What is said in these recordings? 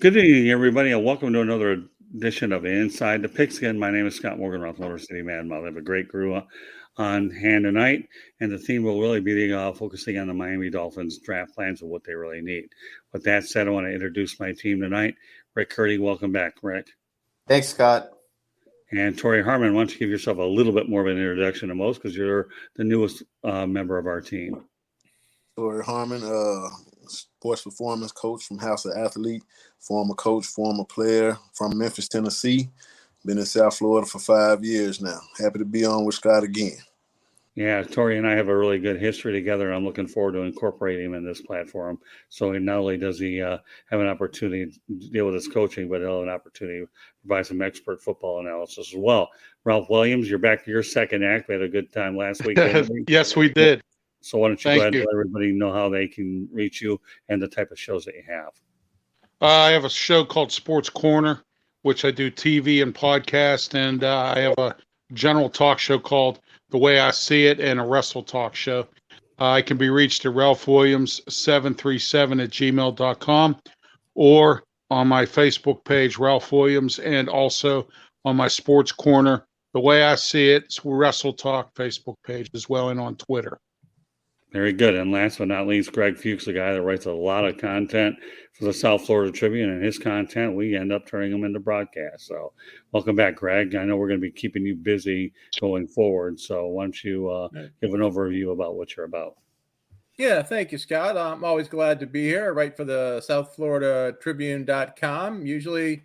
Good evening, everybody, and welcome to another edition of Inside the Pigskin. My name is Scott Morgan, Motor City Mad Mouth. I have a great crew on hand tonight, and the theme will really be focusing on the Miami Dolphins draft plans and what they really need. With that said, I want to introduce my team tonight. Rick Curdy, welcome back, Rick. Thanks, Scott. And Tori Harmon, why don't you give yourself a little bit more of an introduction to most, because you're the newest member of our team. Tori Harmon, sports performance coach from House of Athlete, former coach, former player from Memphis, Tennessee. Been in South Florida for 5 years now. Happy to be on with Scott again. Yeah, Tori and I have a really good history together, and I'm looking forward to incorporating him in this platform. So not only does he have an opportunity to deal with his coaching, but he'll have an opportunity to provide some expert football analysis as well. Ralph Williams, you're back to your second act. We had a good time last week. Yes, we did. So why don't you go ahead and let everybody know how they can reach you and the type of shows that you have. I have a show called Sports Corner, which I do TV and podcast, and I have a general talk show called The Way I See It and a wrestle talk show. I can be reached at ralphwilliams737@gmail.com or on my Facebook page, Ralph Williams, and also on my Sports Corner, The Way I See It, Wrestle Talk Facebook page as well, and on Twitter. Very good. And last but not least, Greg Fuchs, the guy that writes a lot of content for the South Florida Tribune, and his content, we end up turning them into broadcasts. So welcome back, Greg. I know we're going to be keeping you busy going forward. So why don't you give an overview about what you're about? Yeah, thank you, Scott. I'm always glad to be here. I write for the South Florida Tribune.com, usually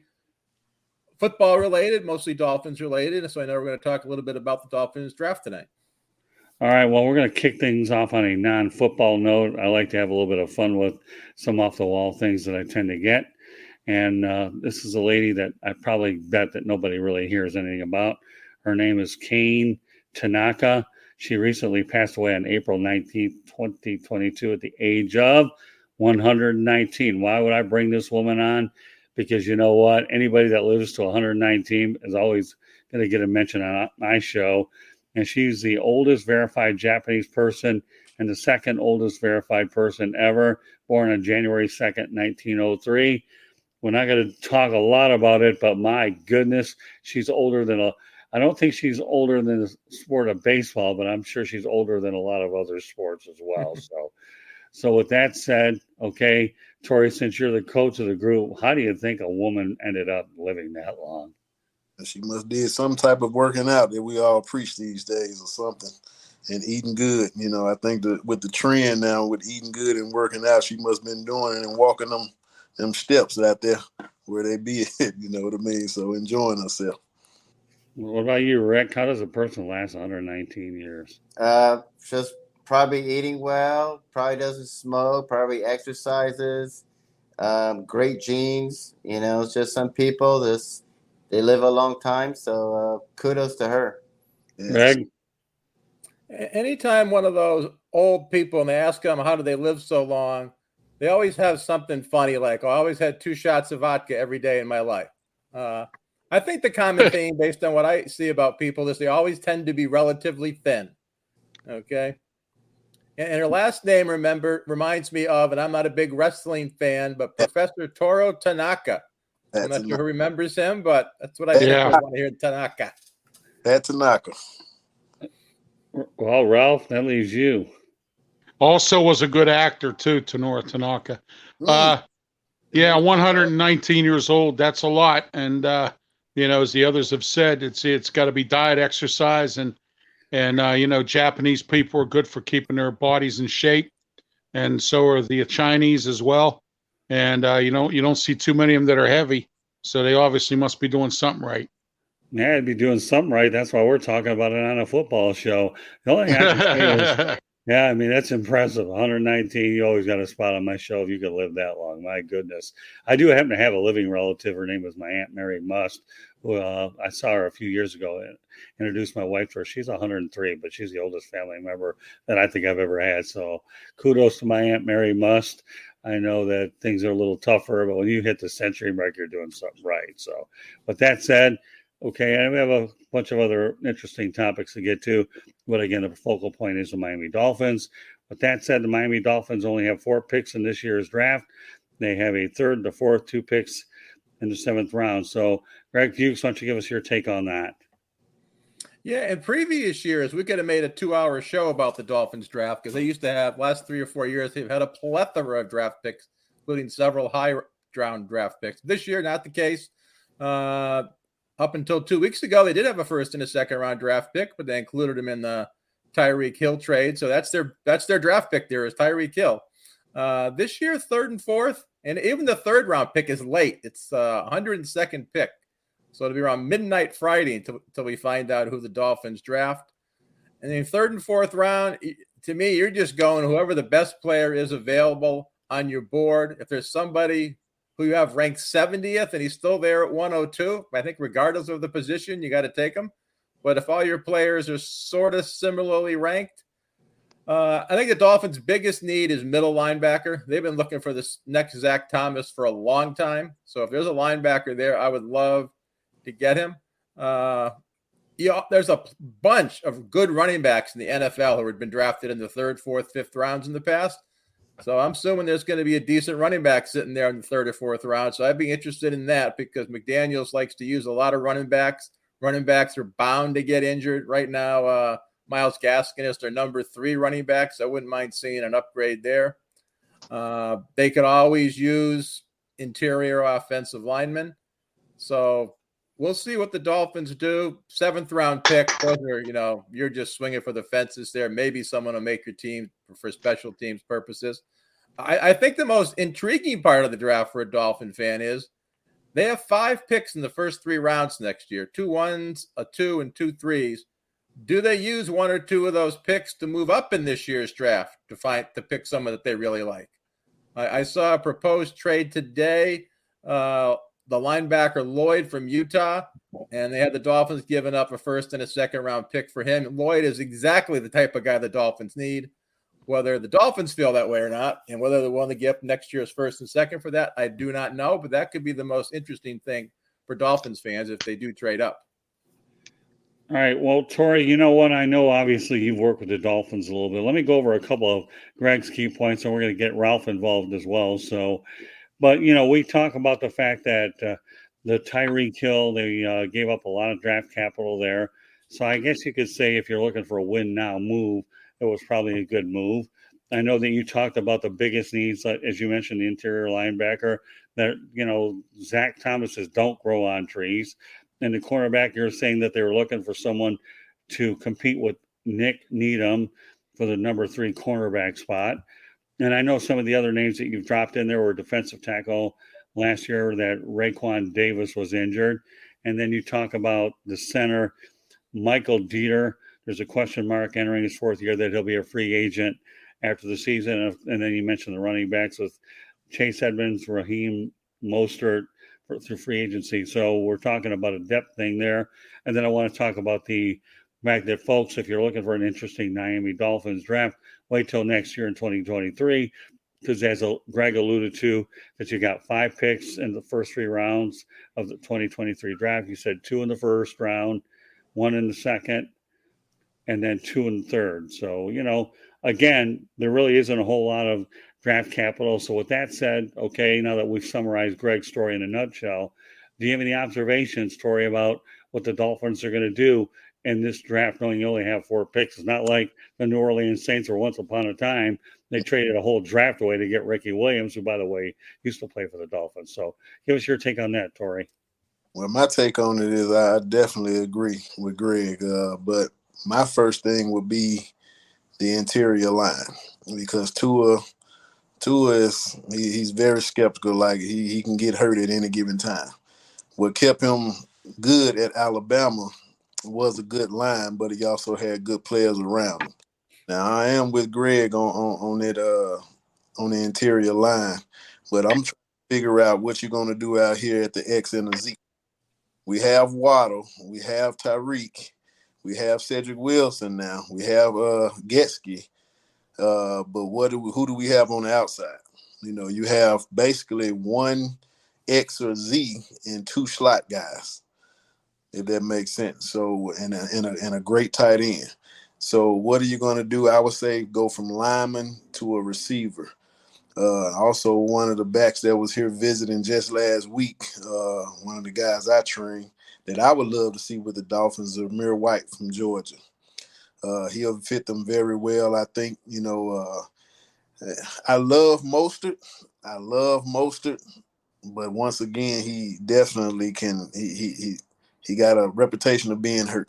football related, mostly Dolphins related. So I know we're going to talk a little bit about the Dolphins draft tonight. All right, well, we're going to kick things off on a non-football note. I like to have a little bit of fun with some off-the-wall things that I tend to get. And this is a lady that I probably bet that nobody really hears anything about. Her name is Kane Tanaka. She recently passed away on April 19th, 2022 at the age of 119. Why would I bring this woman on? Because you know what? Anybody that lives to 119 is always going to get a mention on my show. And she's the oldest verified Japanese person and the second oldest verified person ever, born on January 2nd, 1903. We're not going to talk a lot about it, but my goodness, she's older than I don't think she's older than the sport of baseball, but I'm sure she's older than a lot of other sports as well. So with that said, okay, Tori, since you're the coach of the group, how do you think a woman ended up living that long? She must did some type of working out that we all preach these days or something, and eating good. You know, I think that with the trend now with eating good and working out, she must have been doing it and walking them steps out there where they be at, you know what I mean? So enjoying herself. What about you, Rick? How does a person last 119 years? Just probably eating well, probably doesn't smoke, probably exercises, great genes. You know, it's just some people they live a long time, so kudos to her. Greg? Anytime one of those old people and they ask them how do they live so long, they always have something funny like, I always had 2 shots of vodka every day in my life. I think the common theme based on what I see about people is they always tend to be relatively thin. Okay? And her last name, reminds me of, and I'm not a big wrestling fan, but Professor Toru Tanaka. I'm not sure who remembers him, but that's what I think I want to hear. Tanaka. That's Tanaka. Well, Ralph, that leaves you. Also was a good actor, too, Toru Tanaka. 119 years old. That's a lot. And, as the others have said, it's got to be diet, exercise, and Japanese people are good for keeping their bodies in shape. And so are the Chinese as well. And you don't see too many of them that are heavy, so they obviously must be doing something right. Yeah, I'd be doing something right. That's why we're talking about it on a football show. The only thing I can say is, yeah, I mean, that's impressive. 119, you always got a spot on my show if you could live that long. My goodness. I do happen to have a living relative. Her name was my Aunt Mary Must, who I saw her a few years ago and introduced my wife to her. She's 103, but she's the oldest family member that I think I've ever had. So kudos to my Aunt Mary Must. I know that things are a little tougher, but when you hit the century mark, you're doing something right. So with that said, okay, and we have a bunch of other interesting topics to get to. But again, the focal point is the Miami Dolphins. With that said, the Miami Dolphins only have 4 picks in this year's draft. They have a third, the fourth, 2 picks in the 7th round. So, Greg Fuchs, why don't you give us your take on that? Yeah, in previous years, we could have made a 2-hour show about the Dolphins draft because they used to have, last 3 or 4 years, they've had a plethora of draft picks, including several high-round draft picks. This year, not the case. Up until 2 weeks ago, they did have a first and a second-round draft pick, but they included him in the Tyreek Hill trade. So that's their draft pick there is Tyreek Hill. This year, 3rd and 4th, and even the 3rd-round pick is late. It's 102nd pick. So it'll be around midnight Friday until we find out who the Dolphins draft. And then 3rd and 4th round, to me, you're just going whoever the best player is available on your board. If there's somebody who you have ranked 70th and he's still there at 102, I think regardless of the position, you got to take him. But if all your players are sort of similarly ranked, I think the Dolphins' biggest need is middle linebacker. They've been looking for this next Zach Thomas for a long time. So if there's a linebacker there, I would love to get him. There's a bunch of good running backs in the NFL who have been drafted in the 3rd, 4th, 5th rounds in the past. So I'm assuming there's going to be a decent running back sitting there in the 3rd or 4th round. So I'd be interested in that because McDaniels likes to use a lot of running backs. Running backs are bound to get injured. Right now, Myles Gaskin is their number 3 running back, so I wouldn't mind seeing an upgrade there. They could always use interior offensive linemen. So we'll see what the Dolphins do. 7th round pick. Those are, you're just swinging for the fences there. Maybe someone will make your team for special teams purposes. I think the most intriguing part of the draft for a Dolphin fan is they have 5 picks in the first 3 rounds next year, 2 1s, a 2, and 2 3s. Do they use 1 or 2 of those picks to move up in this year's draft to pick someone that they really like? I saw a proposed trade today. The linebacker Lloyd from Utah, and they had the Dolphins giving up a 1st and a 2nd round pick for him. Lloyd is exactly the type of guy the Dolphins need. Whether the Dolphins feel that way or not, and whether they're willing to give up next year's 1st and 2nd for that, I do not know, but that could be the most interesting thing for Dolphins fans if they do trade up. All right. Well, Tori, you know what? I know obviously you've worked with the Dolphins a little bit. Let me go over a couple of Greg's key points, and we're going to get Ralph involved as well. So, but, we talk about the fact that the Tyreek Hill, they gave up a lot of draft capital there. So I guess you could say if you're looking for a win now move, it was probably a good move. I know that you talked about the biggest needs, as you mentioned, the interior linebacker, that, Zach Thomas's don't grow on trees. And the cornerback, you're saying that they were looking for someone to compete with Nick Needham for the number 3 cornerback spot. And I know some of the other names that you've dropped in there were defensive tackle last year that Raekwon Davis was injured. And then you talk about the center, Michael Dieter. There's a question mark entering his 4th year that he'll be a free agent after the season. And then you mentioned the running backs with Chase Edmonds, Raheem Mostert through free agency. So we're talking about a depth thing there. And then I want to talk about the fact that, folks, if you're looking for an interesting Miami Dolphins draft, wait till next year in 2023, because as Greg alluded to, that you got 5 picks in the first 3 rounds of the 2023 draft. You said 2 in the 1st round, 1 in the 2nd, and then 2 in the 3rd. So, again, there really isn't a whole lot of draft capital. So with that said, okay, now that we've summarized Greg's story in a nutshell, do you have any observations, Tori, about what the Dolphins are going to do in this draft, knowing you only have 4 picks? It's not like the New Orleans Saints were once upon a time. They traded a whole draft away to get Ricky Williams, who, by the way, used to play for the Dolphins. So give us your take on that, Tori. Well, my take on it is I definitely agree with Greg. But my first thing would be the interior line, because Tua is he's very skeptical. Like he can get hurt at any given time. What kept him good at Alabama was a good line, but he also had good players around him. Now I am with Greg on the interior line, but I'm trying to figure out what you're going to do out here at the X and the Z. We have Waddle, we have Tyreek, we have Cedric Wilson now, we have Getsky. But who do we have on the outside? You have basically 1 X or Z and 2 slot guys, if that makes sense. So and a great tight end. So what are you going to do? I would say go from lineman to a receiver. Also, one of the backs that was here visiting just last week, one of the guys I trained that I would love to see with the Dolphins, Amir White from Georgia. He'll fit them very well. I think, I love Mostert. But once again, he definitely can. He got a reputation of being hurt.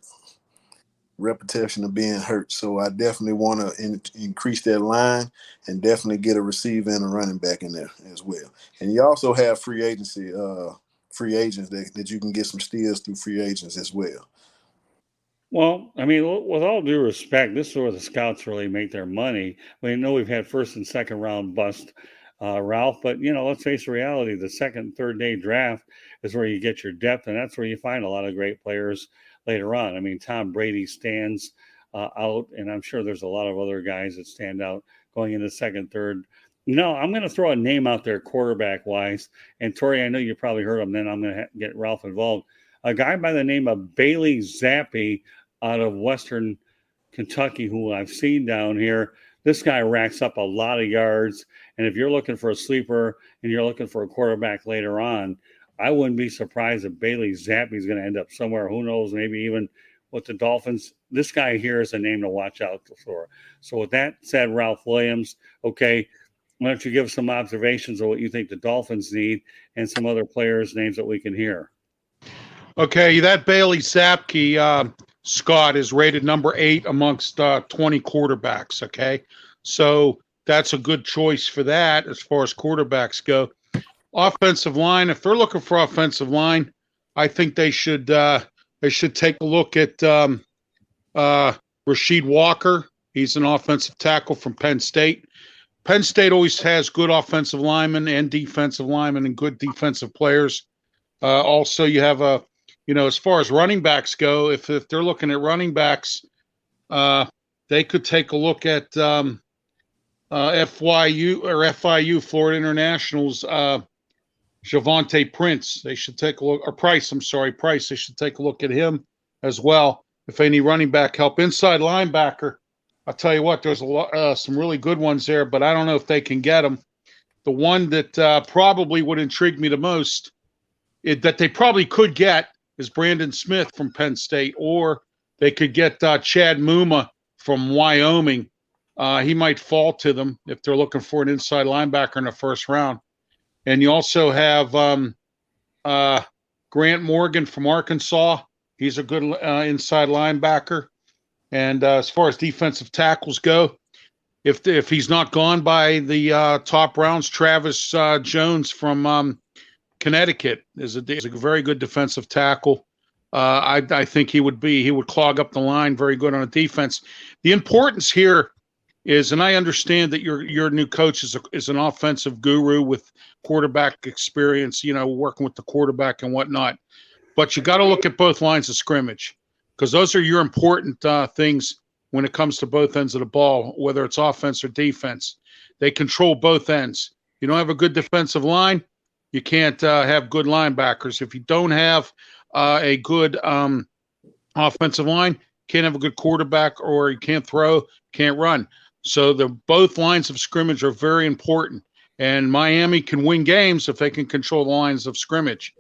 So I definitely want to increase that line and definitely get a receiver and a running back in there as well. And you also have free agents that you can get some steals through free agents as well. Well, I mean, with all due respect, this is where the scouts really make their money. We know we've had first and second round bust, Ralph, but let's face the reality: the second and third day draft is where you get your depth, and that's where you find a lot of great players later on. I mean, Tom Brady stands out, and I'm sure there's a lot of other guys that stand out going into second, third. I'm going to throw a name out there, quarterback wise, and Tori, I know you probably heard him. Then I'm going to get Ralph involved. A guy by the name of Bailey Zappi out of Western Kentucky, who I've seen down here. This guy racks up a lot of yards. And if you're looking for a sleeper and you're looking for a quarterback later on, I wouldn't be surprised if Bailey Zappi is going to end up somewhere. Who knows, maybe even with the Dolphins. This guy here is a name to watch out for. So with that said, Ralph Williams, okay, why don't you give us some observations of what you think the Dolphins need and some other players' names that we can hear? Okay, that Bailey Zappi, Scott, is rated number 8 amongst 20 quarterbacks, okay? So that's a good choice for that as far as quarterbacks go. Offensive line, if they're looking for offensive line, I think they should take a look at Rasheed Walker. He's an offensive tackle from Penn State. Penn State always has good offensive linemen and defensive linemen and good defensive players. Also, you have as far as running backs go, if they're looking at running backs, they could take a look at FIU, Florida International's Javonte Prince. They should take a look, or Price. Price. They should take a look at him as well. If any running back help, inside linebacker, I'll tell you what, there's some really good ones there, but I don't know if they can get them. The one that probably would intrigue me the most, that they probably could get, is Brandon Smith from Penn State, or they could get Chad Muma from Wyoming. He might fall to them if they're looking for an inside linebacker in the first round. And you also have Grant Morgan from Arkansas. He's a good inside linebacker. And as far as defensive tackles go, if he's not gone by the top rounds, Travis Jones from Connecticut is a very good defensive tackle. I think he would clog up the line very good on a defense. The importance here is, and I understand that your new coach is an offensive guru with quarterback experience, working with the quarterback and whatnot. But you got to look at both lines of scrimmage, because those are your important things when it comes to both ends of the ball, whether it's offense or defense. They control both ends. You don't have a good defensive line, you can't have good linebackers. If you don't have a good offensive line, can't have a good quarterback, or you can't throw, can't run. So both lines of scrimmage are very important. And Miami can win games if they can control the lines of scrimmage.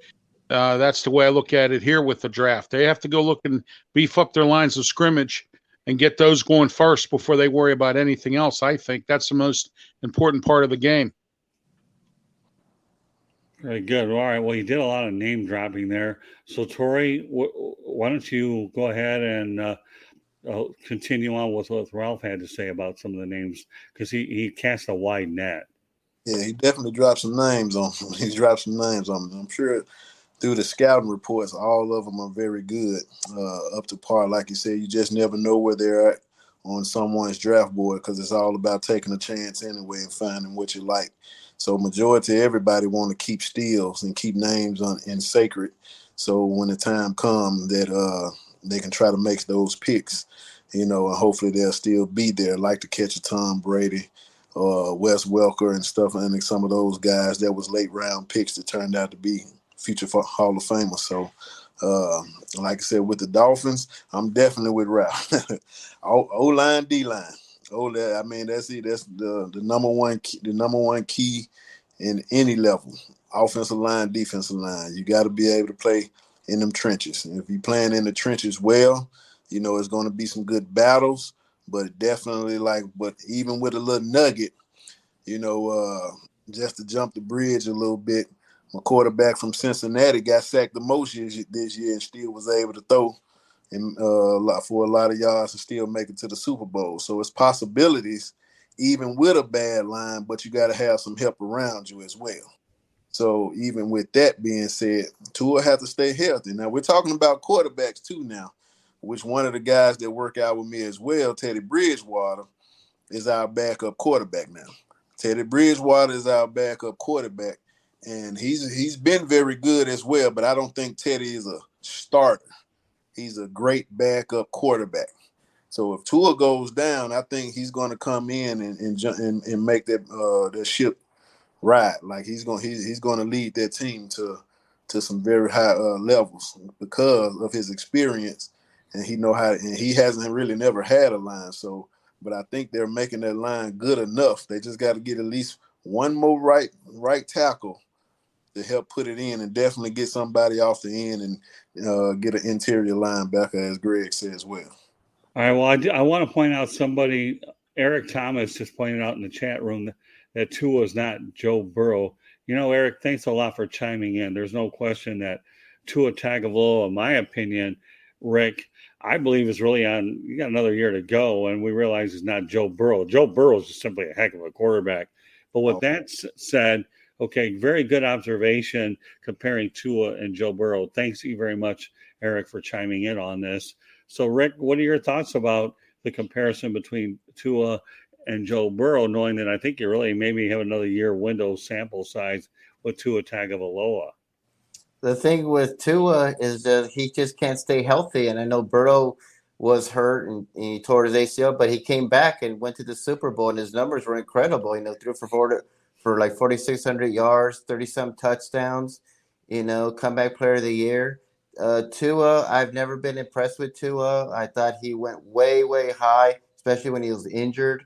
That's the way I look at it here with the draft. They have to go look and beef up their lines of scrimmage and get those going first before they worry about anything else. I think that's the most important part of the game. Very good. All right. Well, you did a lot of name dropping there. So, Tori, why don't you go ahead and continue on with what Ralph had to say about some of the names, because he cast a wide net. Yeah, he definitely dropped some names on them. I'm sure through the scouting reports, all of them are very good, up to par. Like you said, you just never know where they're at on someone's draft board, because it's all about taking a chance anyway and finding what you like. So majority of everybody want to keep steals and keep names in sacred. So when the time comes that they can try to make those picks, and hopefully they'll still be there, like to catch a Tom Brady, Wes Welker and stuff, and some of those guys that was late round picks that turned out to be future Hall of Famers. So like I said, with the Dolphins, I'm definitely with Ralph. O-line, D-line. Oh, I mean, that's it. That's the number one key, the number one key in any level, offensive line, defensive line. You got to be able to play in them trenches. And if you're playing in the trenches well, it's going to be some good battles. But definitely, but even with a little nugget, just to jump the bridge a little bit, my quarterback from Cincinnati got sacked the most this year and still was able to throw and for a lot of yards and still make it to the Super Bowl. So it's possibilities even with a bad line, but you got to have some help around you as well. So even with that being said, Tua has to stay healthy. Now we're talking about quarterbacks too now, which one of the guys that work out with me as well, Teddy Bridgewater, is our backup quarterback now. Teddy Bridgewater is our backup quarterback, and he's been very good as well, but I don't think Teddy is a starter. He's a great backup quarterback. So if Tua goes down, I think he's going to come in and make that ship ride. Like he's going to lead that team to some very high levels because of his experience, and he hasn't really never had a line. So, but I think they're making that line good enough. They just got to get at least one more right tackle to help put it in, and definitely get somebody off the end and get an interior linebacker, as Greg said as well. All right. Well, I want to point out somebody, Eric Thomas, just pointed out in the chat room that Tua is not Joe Burrow. Eric, thanks a lot for chiming in. There's no question that Tua Tagovailoa, in my opinion, Rick, I believe is really on. You got another year to go, and we realize he's not Joe Burrow. Joe Burrow is just simply a heck of a quarterback. But with that said, okay, very good observation comparing Tua and Joe Burrow. Thanks you very much, Eric, for chiming in on this. So, Rick, what are your thoughts about the comparison between Tua and Joe Burrow, knowing that I think you really maybe have another year window sample size with Tua Tagovailoa? The thing with Tua is that he just can't stay healthy. And I know Burrow was hurt and he tore his ACL, but he came back and went to the Super Bowl, and his numbers were incredible. Threw for like 4,600 yards, 30-some touchdowns, comeback player of the year. Tua, I've never been impressed with Tua. I thought he went way, way high, especially when he was injured.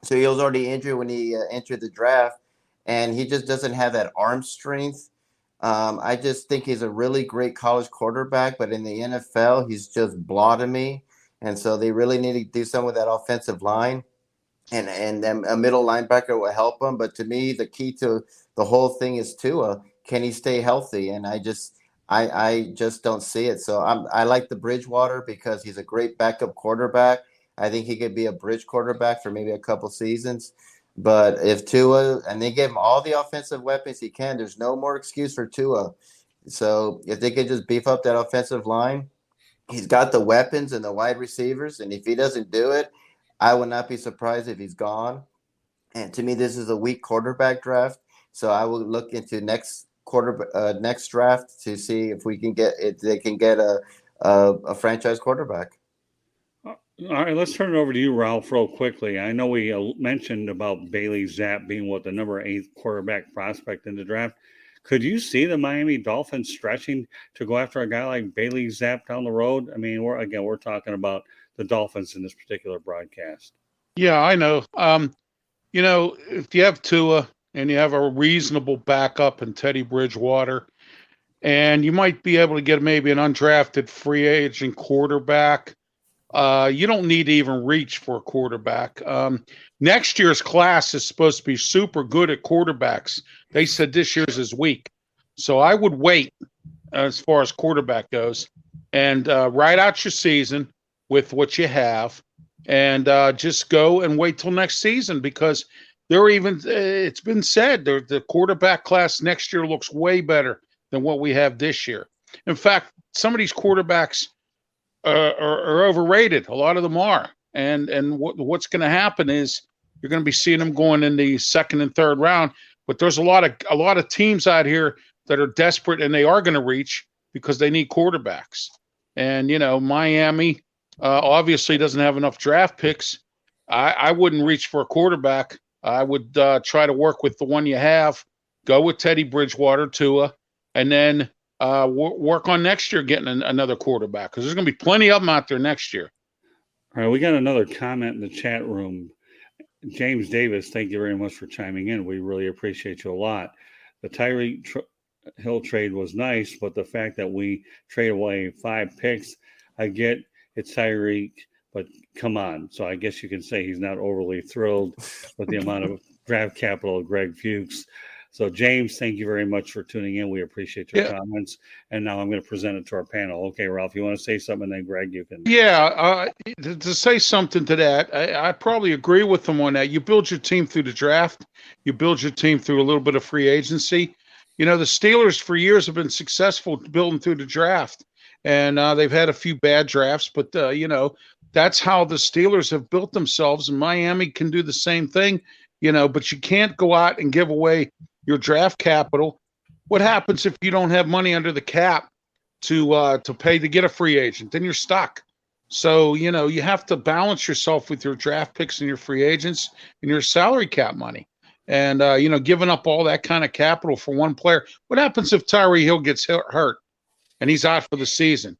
So he was already injured when he entered the draft, and he just doesn't have that arm strength. I just think he's a really great college quarterback, but in the NFL, he's just blah to me. And so they really need to do something with that offensive line, and then a middle linebacker will help him. But to me, the key to the whole thing is Tua. Can he stay healthy? And I just don't see it. So I like the Bridgewater because he's a great backup quarterback. I think he could be a bridge quarterback for maybe a couple seasons. But if Tua, and they give him all the offensive weapons he can, there's no more excuse for Tua. So if they could just beef up that offensive line, he's got the weapons and the wide receivers. And if he doesn't do it, I would not be surprised if he's gone. And to me, this is a weak quarterback draft. So I will look into next draft to see if they can get a franchise quarterback. All right, let's turn it over to you, Ralph, real quickly. I know we mentioned about Bailey Zapp being the number 8 quarterback prospect in the draft. Could you see the Miami Dolphins stretching to go after a guy like Bailey Zapp down the road? I mean, we're talking about the Dolphins in this particular broadcast. Yeah, I know. If you have Tua and you have a reasonable backup in Teddy Bridgewater, and you might be able to get maybe an undrafted free agent quarterback, you don't need to even reach for a quarterback. Next year's class is supposed to be super good at quarterbacks. They said this year's is weak. So I would wait as far as quarterback goes and ride out your season with what you have, and just go and wait till next season, because it's been said the quarterback class next year looks way better than what we have this year. In fact, some of these quarterbacks are overrated. A lot of them are. And what's going to happen is you're going to be seeing them going in the second and third round. But there's a lot of teams out here that are desperate, and they are going to reach because they need quarterbacks. And, Miami obviously doesn't have enough draft picks. I wouldn't reach for a quarterback. I would try to work with the one you have, go with Teddy Bridgewater, Tua, and then work on next year getting another quarterback, because there's going to be plenty of them out there next year. All right, we got another comment in the chat room. James Davis, thank you very much for chiming in. We really appreciate you a lot. The Tyreek Hill trade was nice, but the fact that we trade away 5 picks, I get it's Tyreek, but come on. So I guess you can say he's not overly thrilled with the amount of draft capital of Greg Fuchs. So, James, thank you very much for tuning in. We appreciate your comments. And now I'm going to present it to our panel. Okay, Ralph, you want to say something, then Greg, you can. Yeah, to say something to that, I probably agree with them on that. You build your team through the draft. You build your team through a little bit of free agency. You know, the Steelers for years have been successful building through the draft. And they've had a few bad drafts, but, you know, that's how the Steelers have built themselves. And Miami can do the same thing, you know, but you can't go out and give away your draft capital. What happens if you don't have money under the cap to pay to get a free agent? Then you're stuck. So, you know, you have to balance yourself with your draft picks and your free agents and your salary cap money. And, you know, giving up all that kind of capital for one player. What happens if Tyree Hill gets hurt and he's out for the season?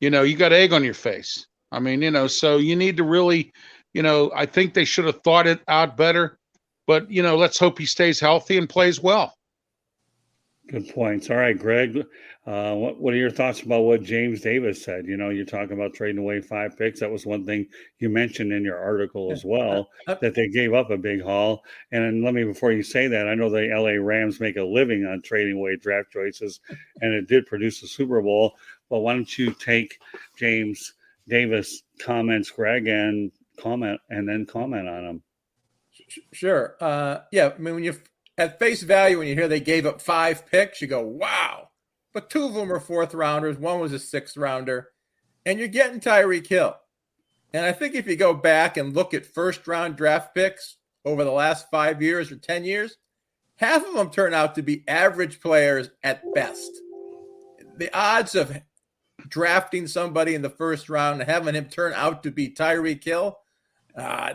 You know, you got egg on your face. I mean, you know, so you need to really, you know, I think they should have thought it out better. But, you know, let's hope he stays healthy and plays well. Good points. All right, Greg, what are your thoughts about what James Davis said? You know, you're talking about trading away 5 picks. That was one thing you mentioned in your article as well, that they gave up a big haul. And let me, before you say that, I know the LA Rams make a living on trading away draft choices, and it did produce a Super Bowl. But why don't you take James Davis comments, Greg, and then comment on them? Sure. Yeah. I mean, when you at face value, when you hear they gave up 5 picks, you go, wow. But 2 of them were 4th rounders. One was a 6th rounder. And you're getting Tyreek Hill. And I think if you go back and look at 1st round draft picks over the last 5 years or 10 years, half of them turn out to be average players at best. The odds of drafting somebody in the 1st round and having him turn out to be Tyreek Hill,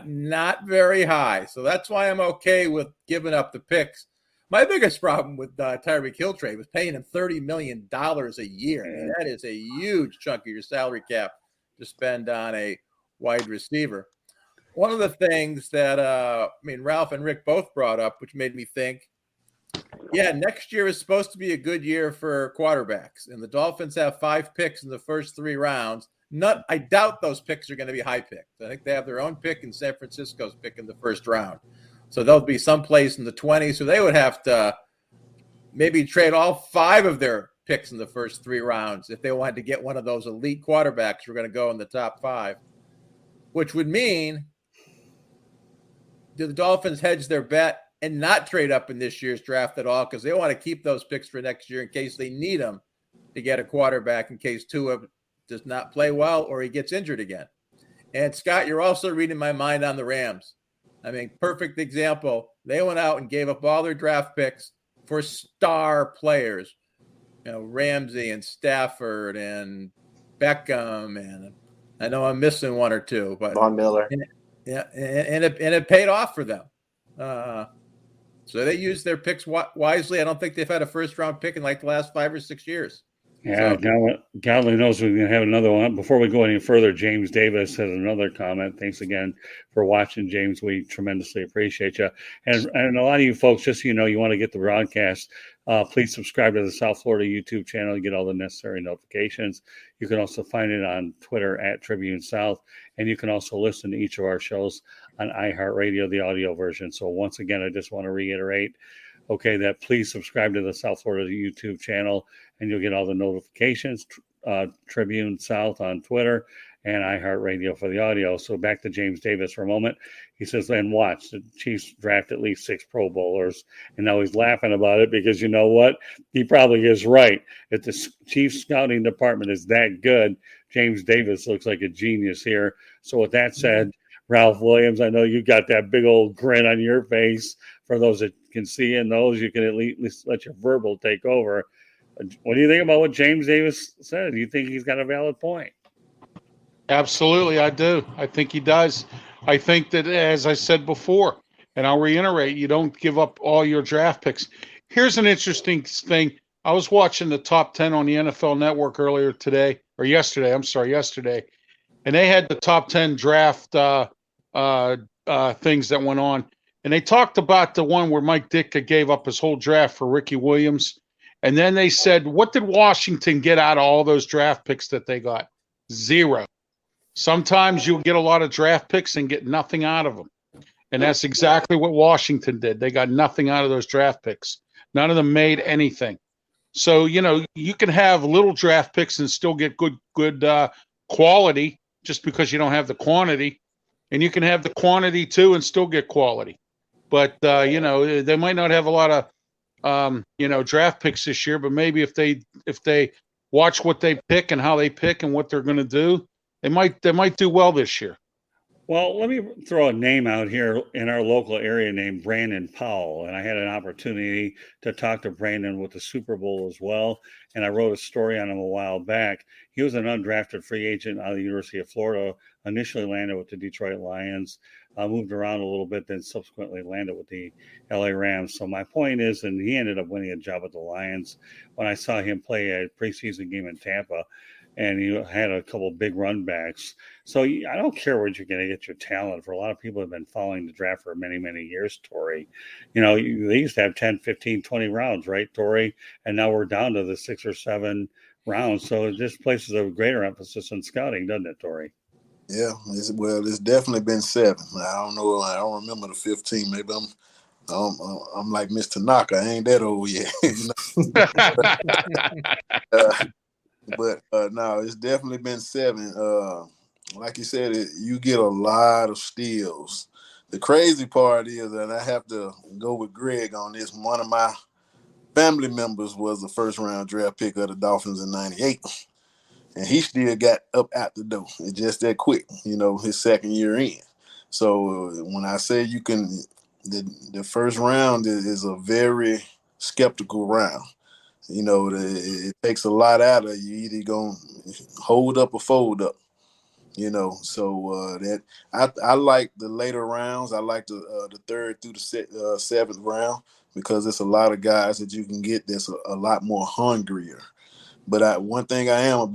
not very high. So that's why I'm okay with giving up the picks. My biggest problem with Tyreek Hill trade was paying him $30 million a year. I mean, that is a huge chunk of your salary cap to spend on a wide receiver. One of the things that, Ralph and Rick both brought up, which made me think, yeah, next year is supposed to be a good year for quarterbacks. And the Dolphins have 5 picks in the first 3 rounds. I doubt those picks are going to be high picks. I think they have their own pick and San Francisco's pick in the 1st round. So they'll be someplace in the 20s. So they would have to maybe trade all 5 of their picks in the first 3 rounds if they wanted to get one of those elite quarterbacks who are going to go in the top 5, which would mean do the Dolphins hedge their bet and not trade up in this year's draft at all because they want to keep those picks for next year in case they need them to get a quarterback in case Tua does not play well or he gets injured again. And Scott, you're also reading my mind on the Rams. I mean, perfect example. They went out and gave up all their draft picks for star players, you know, Ramsey and Stafford and Beckham, and I know I'm missing 1 or 2, but Von Miller. and it paid off for them. So they used their picks wisely. I don't think they've had a 1st round pick in like the last 5 or 6 years. Yeah, God only knows we're going to have another one. Before we go any further, James Davis has another comment. Thanks again for watching, James. We tremendously appreciate you. And a lot of you folks, just so you know, you want to get the broadcast, please subscribe to the South Florida YouTube channel and get all the necessary notifications. You can also find it on Twitter at Tribune South. And you can also listen to each of our shows on iHeartRadio, the audio version. So once again, I just want to reiterate, that please subscribe to the South Florida YouTube channel and you'll get all the notifications, Tribune South on Twitter and iHeartRadio for the audio. So back to James Davis for a moment. He says, and watch, the Chiefs draft at least 6 Pro Bowlers. And now he's laughing about it because you know what? He probably is right. If the Chiefs scouting department is that good, James Davis looks like a genius here. So with that said, Ralph Williams, I know you got that big old grin on your face. For those that can see in those, you can at least let your verbal take over. What do you think about what James Davis said? Do you think he's got a valid point? Absolutely, I do. I think he does. I think that, as I said before, and I'll reiterate, you don't give up all your draft picks. Here's an interesting thing. I was watching the top 10 on the NFL Network yesterday. and they had the top 10 draft things that went on. And they talked about the one where Mike Ditka gave up his whole draft for Ricky Williams. And then they said, what did Washington get out of all those draft picks that they got? Zero. Sometimes you'll get a lot of draft picks and get nothing out of them. And that's exactly what Washington did. They got nothing out of those draft picks. None of them made anything. So, you can have little draft picks and still get good quality just because you don't have the quantity. And you can have the quantity too and still get quality. But, they might not have a lot of, draft picks this year, but maybe if they watch what they pick and how they pick and what they're going to do, they might do well this year. Well, let me throw a name out here in our local area named Brandon Powell. And I had an opportunity to talk to Brandon with the Super Bowl as well. And I wrote a story on him a while back. He was an undrafted free agent out of the University of Florida, initially landed with the Detroit Lions, moved around a little bit, then subsequently landed with the LA Rams. So my point is, and he ended up winning a job with the Lions. When I saw him play a preseason game in Tampa, and he had a couple of big run backs. So I don't care where you're going to get your talent. For a lot of people who have been following the draft for many, many years, Tori, they used to have 10, 15, 20 rounds, right, Tori? And now we're down to the 6 or 7 rounds. So this places a greater emphasis on scouting, doesn't it, Tori? Yeah, it's definitely been 7. I don't know. I don't remember the 15. Maybe I'm like Mr. Tanaka. I ain't that old yet. But no, it's definitely been 7. Like you said, you get a lot of steals. The crazy part is that I have to go with Greg on this. One of my family members was the first round draft pick of the Dolphins in '98. And he still got up out the door. It's just that quick, his second year in. So when I say the first round is a very skeptical round. It takes a lot out of you. Either going to hold up or fold up. So that I like the later rounds. I like the 3rd through the 7th round because it's a lot of guys that you can get that's a lot more hungrier. But one thing I am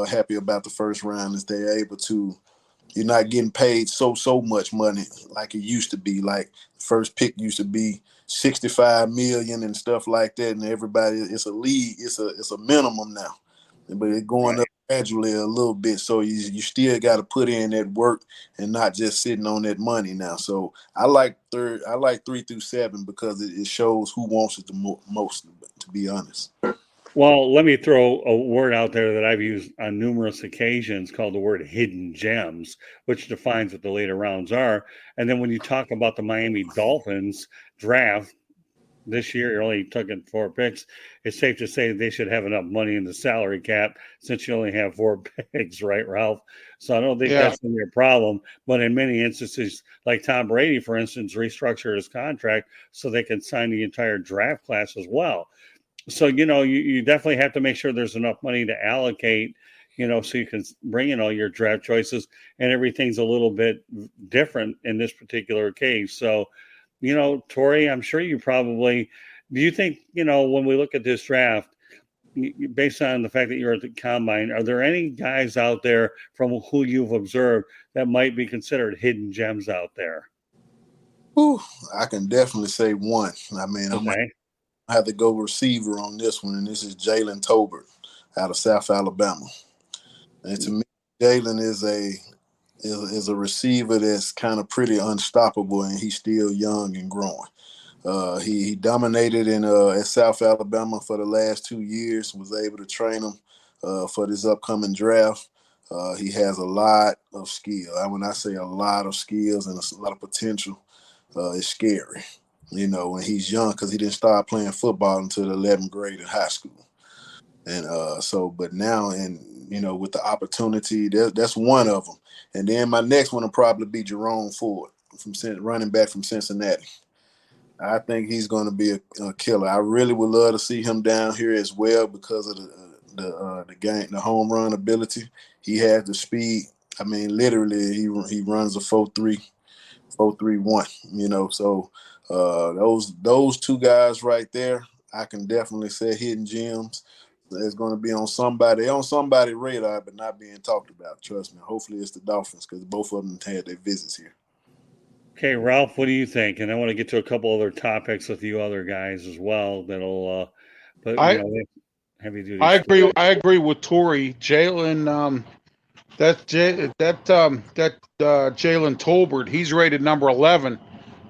happy about the first round is they're able to. You're not getting paid so much money like it used to be. Like the first pick used to be $65 million and stuff like that, and everybody, it's a league, it's a minimum now, but it's going up gradually a little bit. So you still got to put in that work and not just sitting on that money now. So I like 3 through 7 because it shows who wants it the most. To be honest. Well, let me throw a word out there that I've used on numerous occasions called the word hidden gems, which defines what the later rounds are. And then when you talk about the Miami Dolphins draft this year, you only took in 4 picks. It's safe to say they should have enough money in the salary cap since you only have 4 picks, right, Ralph? So I don't think that's going to be a problem. But in many instances, like Tom Brady, for instance, restructured his contract so they can sign the entire draft class as well. So, you definitely have to make sure there's enough money to allocate, so you can bring in all your draft choices, and everything's a little bit different in this particular case. So, Tori, I'm sure do you think, when we look at this draft, based on the fact that you're at the combine, are there any guys out there from who you've observed that might be considered hidden gems out there? Ooh, I can definitely say one. I mean, okay. I have to go receiver on this one, and this is Jalen Tolbert out of South Alabama. And to me, Jalen is a receiver that's kind of pretty unstoppable, and he's still young and growing. He dominated at South Alabama for the last 2 years, was able to train him for this upcoming draft. He has a lot of skill. When I say a lot of skills and a lot of potential, it's scary. When he's young, because he didn't start playing football until the 11th grade in high school. And but now, with the opportunity, that's one of them. And then my next one will probably be Jerome Ford, running back from Cincinnati. I think he's going to be a killer. I really would love to see him down here as well because of the game, the home run ability. He has the speed. I mean, literally, he runs a 4.31. So those 2 guys right there, I can definitely say hidden gems. It's going to be on somebody's radar, but not being talked about. Trust me. Hopefully, it's the Dolphins because both of them had their visits here. Okay, Ralph, what do you think? And I want to get to a couple other topics with you other guys as well. That'll, but I heavy duty. I agree. I agree with Tori. Jalen, Jalen Tolbert, he's rated number 11,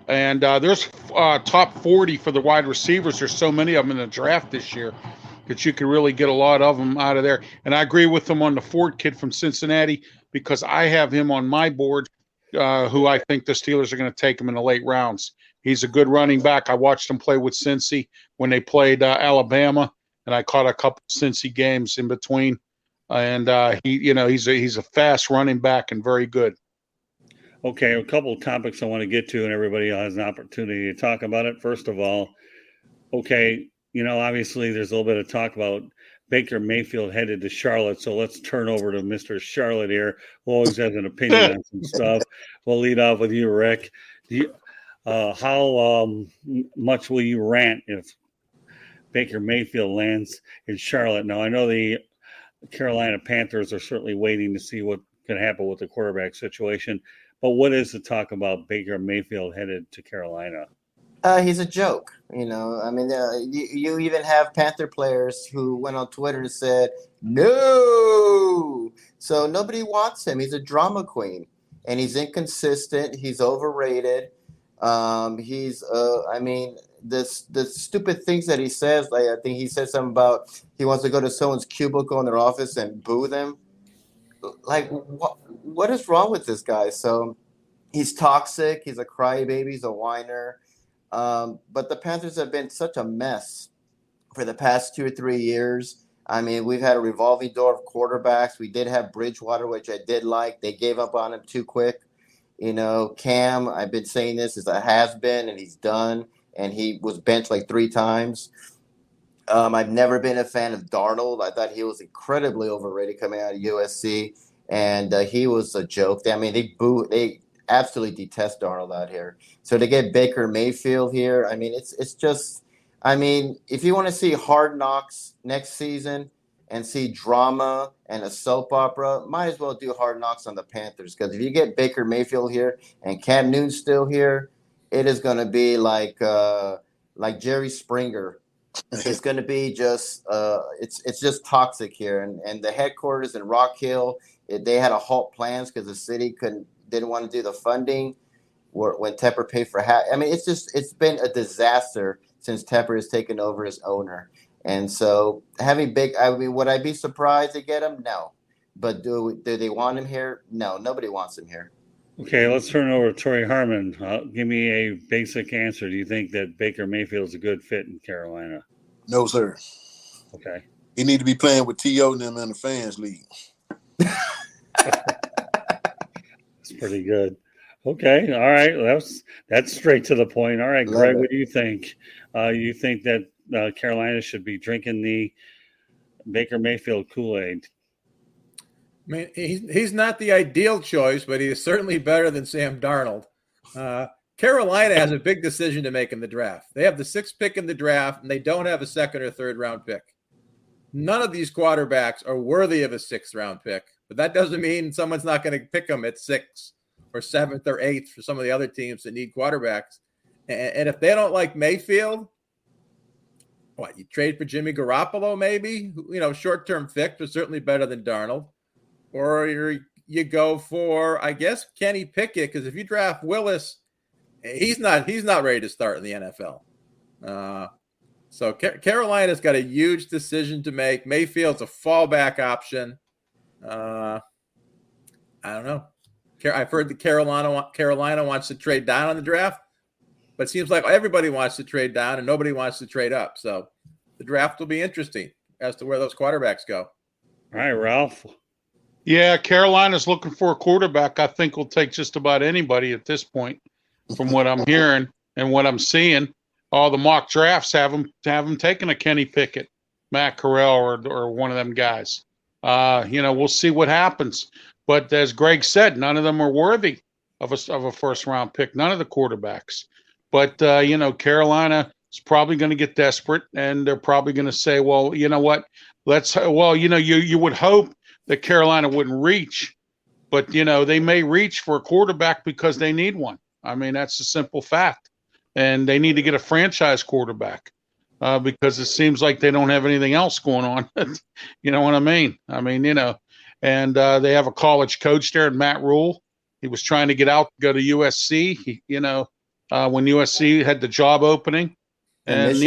and there's top 40 for the wide receivers. There's so many of them in the draft this year that you could really get a lot of them out of there. And I agree with him on the Ford kid from Cincinnati because I have him on my board, who I think the Steelers are going to take him in the late rounds. He's a good running back. I watched him play with Cincy when they played Alabama, and I caught a couple Cincy games in between. And he's a fast running back and very good. Okay, a couple of topics I want to get to, and everybody has an opportunity to talk about it. First of all, okay, obviously there's a little bit of talk about Baker Mayfield headed to Charlotte, so let's turn over to Mr. Charlotte here, who always has an opinion on some stuff. We'll lead off with you, Rick. How much will you rant if Baker Mayfield lands in Charlotte? Now, I know the Carolina Panthers are certainly waiting to see what can happen with the quarterback situation, but what is the talk about Baker Mayfield headed to Carolina? He's a joke. I mean, you even have Panther players who went on Twitter and said, no. So nobody wants him. He's a drama queen, and he's inconsistent. He's overrated. The stupid things that he says, like I think he said something about he wants to go to someone's cubicle in their office and boo them. Like, what is wrong with this guy? So he's toxic. He's a crybaby. He's a whiner. But the Panthers have been such a mess for the past 2 or 3 years. I mean, we've had a revolving door of quarterbacks. We did have Bridgewater, which I did like. They gave up on him too quick. Cam, I've been saying this, is a has-been, and he's done. And he was benched like 3 times. I've never been a fan of Darnold. I thought he was incredibly overrated coming out of USC. And he was a joke. They absolutely detest Darnold out here. So to get Baker Mayfield here, I mean, it's just, I mean, if you want to see Hard Knocks next season and see drama and a soap opera, might as well do Hard Knocks on the Panthers. Because if you get Baker Mayfield here and Cam Newton's still here, it is going to be like Jerry Springer. It's going to be just it's just toxic here. And the headquarters in Rock Hill, they had to halt plans because the city didn't want to do the funding when Tepper paid for half. I mean, it's been a disaster since Tepper has taken over as owner. And so would I be surprised to get him? No. But do they want him here? No, nobody wants him here. Okay, let's turn it over to Tori Harmon. Give me a basic answer. Do you think that Baker Mayfield's a good fit in Carolina? No, sir. Okay. He need to be playing with T.O. and them in the fans league. That's pretty good. Okay, all right. That's straight to the point. All right, Greg, what do you think? You think that Carolina should be drinking the Baker Mayfield Kool-Aid? I mean, he's not the ideal choice, but he is certainly better than Sam Darnold. Carolina has a big decision to make in the draft. They have the 6th pick in the draft, and they don't have a 2nd or 3rd round pick. None of these quarterbacks are worthy of a 6th round pick, but that doesn't mean someone's not going to pick them at 6th or 7th or 8th for some of the other teams that need quarterbacks. And if they don't like Mayfield, you trade for Jimmy Garoppolo maybe? Short-term fix, but certainly better than Darnold. Or you go for, I guess, Kenny Pickett, because if you draft Willis, he's not ready to start in the NFL. So Carolina's got a huge decision to make. Mayfield's a fallback option. I don't know. I've heard that Carolina wants to trade down on the draft, but it seems like everybody wants to trade down and nobody wants to trade up. So the draft will be interesting as to where those quarterbacks go. All right, Ralph. Yeah, Carolina's looking for a quarterback. I think will take just about anybody at this point, from what I'm hearing and what I'm seeing. All the mock drafts have them taking a Kenny Pickett, Matt Corral, or one of them guys. We'll see what happens. But as Greg said, none of them are worthy of a first round pick. None of the quarterbacks. But Carolina is probably going to get desperate, and they're probably going to say, well, you know what? You would hope that Carolina wouldn't reach, but, they may reach for a quarterback because they need one. I mean, that's a simple fact. And they need to get a franchise quarterback because it seems like they don't have anything else going on. You know what I mean? And they have a college coach there, Matt Rule. He was trying to get out, go to USC, when USC had the job opening. And,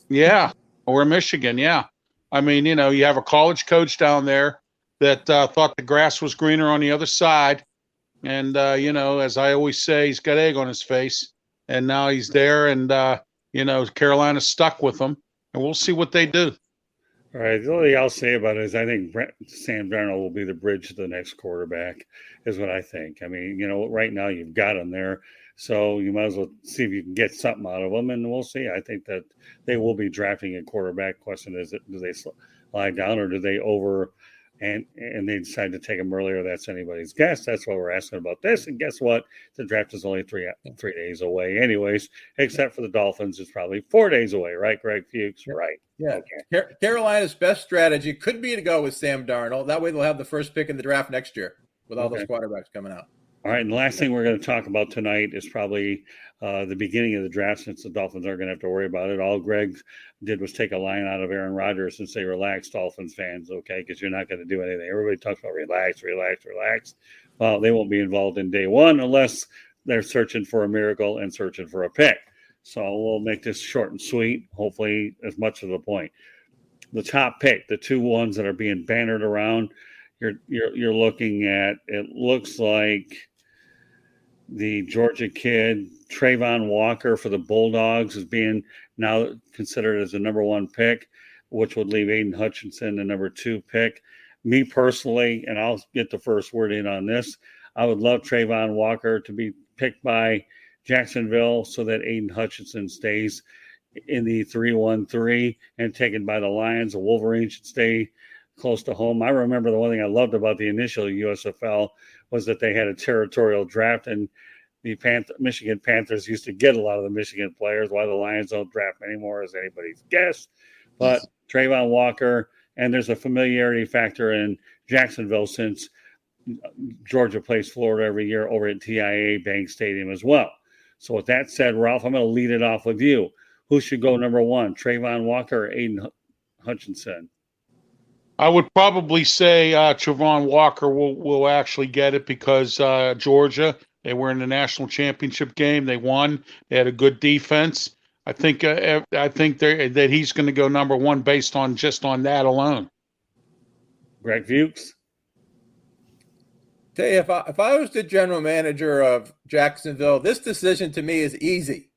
yeah, or Michigan, yeah. You have a college coach down there that thought the grass was greener on the other side. And, as I always say, he's got egg on his face. And now he's there, and, Carolina's stuck with him. And we'll see what they do. All right. The only thing I'll say about it is I think Sam Darnold will be the bridge to the next quarterback, is what I think. Right now you've got him there. So you might as well see if you can get something out of them, and we'll see. I think that they will be drafting a quarterback. Question is, do they slide down, or do they over and they decide to take him earlier? That's anybody's guess. That's why we're asking about this. And guess what? The draft is only three days away anyways, except for the Dolphins. It's probably 4 days away, right, Greg Fuchs? Right. Yeah. Okay. Carolina's best strategy could be to go with Sam Darnold. That way they'll have the first pick in the draft next year with all those quarterbacks coming out. All right, and the last thing we're going to talk about tonight is probably the beginning of the draft, since the Dolphins aren't going to have to worry about it. All Greg did was take a line out of Aaron Rodgers and say, relax, Dolphins fans, okay, because you're not going to do anything. Everybody talks about relax. Well, they won't be involved in day one unless they're searching for a miracle and searching for a pick. So we'll make this short and sweet, hopefully as much to the point. The top pick, the two ones that are being bannered around, you're looking at, it looks like the Georgia kid, Trayvon Walker for the Bulldogs, is being now considered as the number one pick, which would leave Aiden Hutchinson the number two pick. Me personally, and I'll get the first word in on this, I would love Trayvon Walker to be picked by Jacksonville so that Aiden Hutchinson stays in the 3-1-3 and taken by the Lions. The Wolverines should stay close to home. I remember the one thing I loved about the initial USFL was that they had a territorial draft, and the Michigan Panthers used to get a lot of the Michigan players. Why the Lions don't draft anymore is anybody's guess. But Trayvon Walker, and there's a familiarity factor in Jacksonville since Georgia plays Florida every year over at TIAA Bank Stadium as well. So with that said, Ralph, I'm going to lead it off with you. Who should go number one, Trayvon Walker or Aiden Hutchinson? I would probably say Trayvon Walker will actually get it because Georgia, they were in the national championship game. They won. They had a good defense. I think that he's going to go number one based on that alone. Greg Fuchs? Tell you, if I was the general manager of Jacksonville, this decision to me is easy.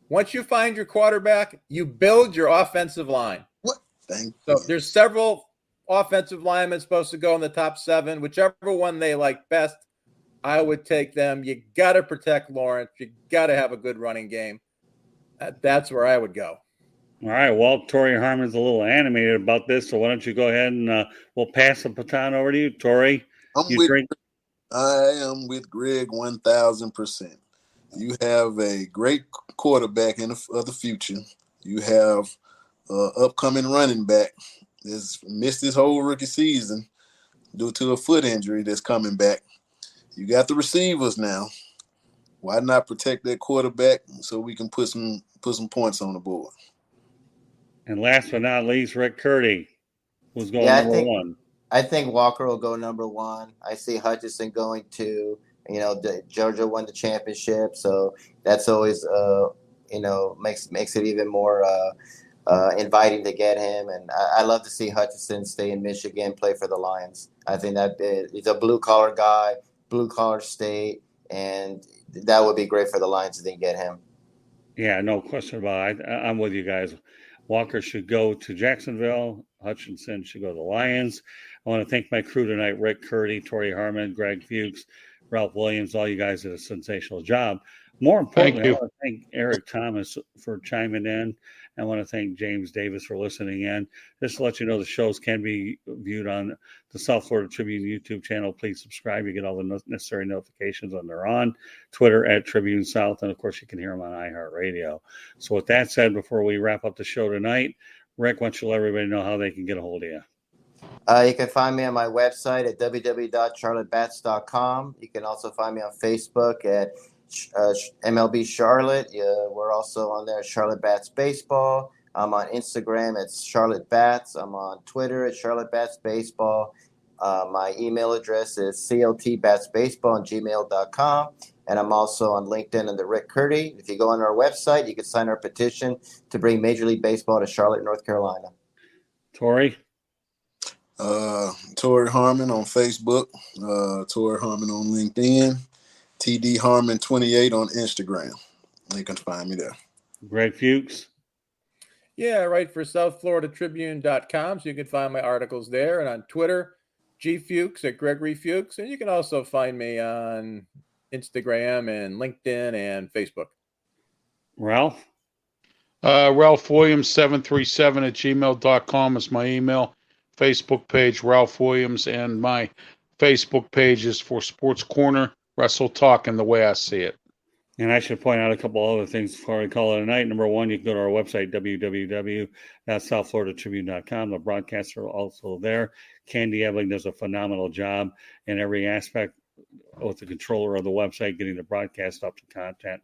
Once you find your quarterback, you build your offensive line. What? So there's several offensive linemen supposed to go in the top 7. Whichever one they like best, I would take them. You got to protect Lawrence. You got to have a good running game. That's where I would go. All right. Well, Torrey Harmon's a little animated about this, so why don't you go ahead and we'll pass the baton over to you, Torrey. I am with Greg 1,000%. You have a great quarterback of the future. You have upcoming running back that's missed his whole rookie season due to a foot injury that's coming back. You got the receivers now. Why not protect that quarterback so we can put some points on the board? And last but not least, Rick Curdy, who's going number one. I think Walker will go number one. I see Hutchinson going two. Georgia won the championship, so that's always makes it even more inviting to get him. And I love to see Hutchinson stay in Michigan, play for the Lions. I think that he's a blue collar guy, blue collar state, and that would be great for the Lions if they get him. Yeah, no question about it. I'm with you guys. Walker should go to Jacksonville. Hutchinson should go to the Lions. I want to thank my crew tonight, Rick Curdy, Torrey Harmon, Greg Fuchs, Ralph Williams. All you guys did a sensational job. More importantly, you. I want to thank Eric Thomas for chiming in. I want to thank James Davis for listening in. Just to let you know, the shows can be viewed on the South Florida Tribune YouTube channel. Please subscribe. You get all the necessary notifications when they're on. Twitter at Tribune South. And of course, you can hear them on iHeartRadio. So with that said, before we wrap up the show tonight, Rick, why don't you let everybody know how they can get a hold of you? You can find me on my website at www.charlottebats.com. You can also find me on Facebook at MLB Charlotte. We're also on there, Charlotte Bats Baseball. I'm on Instagram at Charlotte Bats. I'm on Twitter at Charlotte Bats Baseball. My email address is cltbatsbaseball@gmail.com. And I'm also on LinkedIn under Rick Curdy. If you go on our website, you can sign our petition to bring Major League Baseball to Charlotte, North Carolina. Tori? Tori Harmon on Facebook, Tori Harmon on LinkedIn, TD Harmon 28 on Instagram. You can find me there. Greg Fuchs? Yeah, I write for SouthFloridaTribune.com, so you can find my articles there. And on Twitter, G Fuchs at Gregory Fuchs. And you can also find me on Instagram and LinkedIn and Facebook. Ralph? Ralph Williams 737 at gmail.com is my email. Facebook page, Ralph Williams, and my Facebook page is for Sports Corner, Wrestle Talk, and the way I see it. And I should point out a couple other things before we call it a night. Number one, you can go to our website, www.southfloridatribune.com. The broadcasts are also there. Candy Ebling does a phenomenal job in every aspect with the controller of the website, getting the broadcast up to content,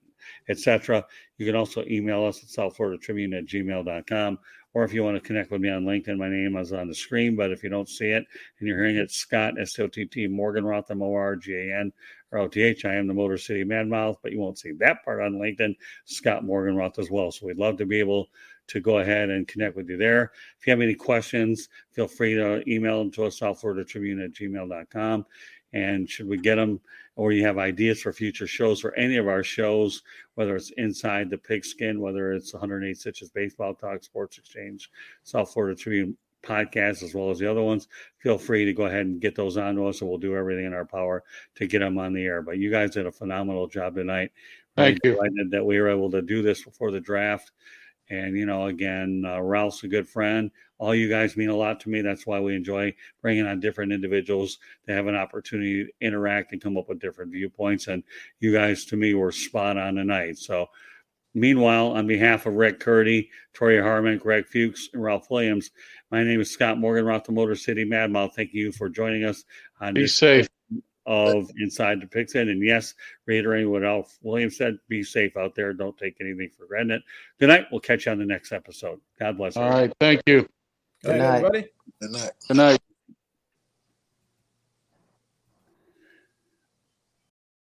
etc. You can also email us at southfloridatribune@gmail.com. Or if you want to connect with me on LinkedIn, my name is on the screen. But if you don't see it and you're hearing it, Scott, SOTT, Morganroth, MORGAN, ROTH. I am the Motor City Madmouth, but you won't see that part on LinkedIn, Scott Morganroth as well. So we'd love to be able to go ahead and connect with you there. If you have any questions, feel free to email them to us, southfloridatribune@gmail.com. And should we get them, or you have ideas for future shows for any of our shows, whether it's Inside the Pigskin, whether it's 108 Stitches Baseball Talk, Sports Exchange, South Florida Tribune podcast, as well as the other ones, feel free to go ahead and get those on to us, and we'll do everything in our power to get them on the air. But you guys did a phenomenal job tonight. Thank you. Delighted that we were able to do this before the draft. And, again, Ralph's a good friend. All you guys mean a lot to me. That's why we enjoy bringing on different individuals to have an opportunity to interact and come up with different viewpoints. And you guys, to me, were spot on tonight. So, meanwhile, on behalf of Rick Curdy, Tori Harmon, Greg Fuchs, and Ralph Williams, my name is Scott Morganroth, the Motor City Madmouth. Thank you for joining us on Be this safe. of Inside the Pigskin. And yes, reiterating what Ralph Williams said, be safe out there. Don't take anything for granted. Good night. We'll catch you on the next episode. God bless you. All right. Thank you. Good night, night. everybody. Good night. Good night.